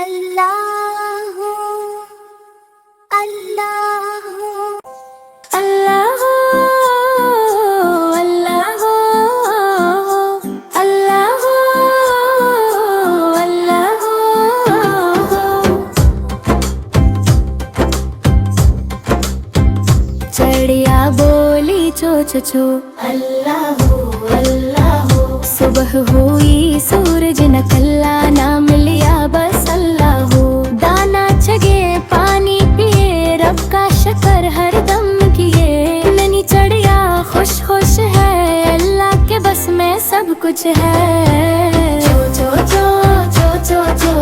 اللہ اللہ اللہ اللہ اللہ اللہ چڑیا بولی چو چو چو اللہ اللہ صبح ہوئی سورج نکلا نام لیا بس اللہ دانا چگے پانی پیے رب کا شکر ہر دم کیے ننی چڑیا خوش خوش ہے اللہ کے بس میں سب کچھ ہے چو چو چو چو چو چو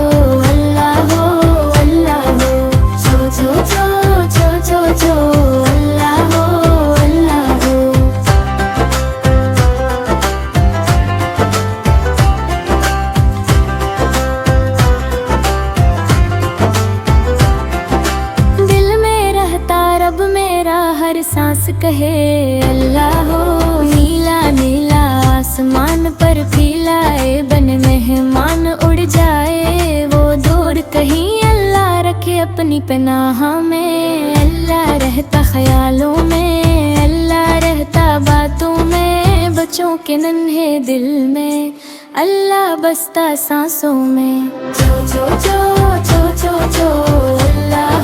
اللہ ہو اللہ ہو چو چو چو چو چو چو اللہ ہو اللہ ہو دل میں رہتا رب میرا ہر سانس کہے اللہ ہو نیلا نیلا آسمان پر پھیلائے بن مہمان اڑ جائے وہ دور کہیں اللہ رکھے اپنی پناہ میں اللہ رہتا خیالوں میں اللہ رہتا باتوں میں بچوں کے ننھے دل میں اللہ بستا سانسوں میں چو چو چو چو چو چو اللہ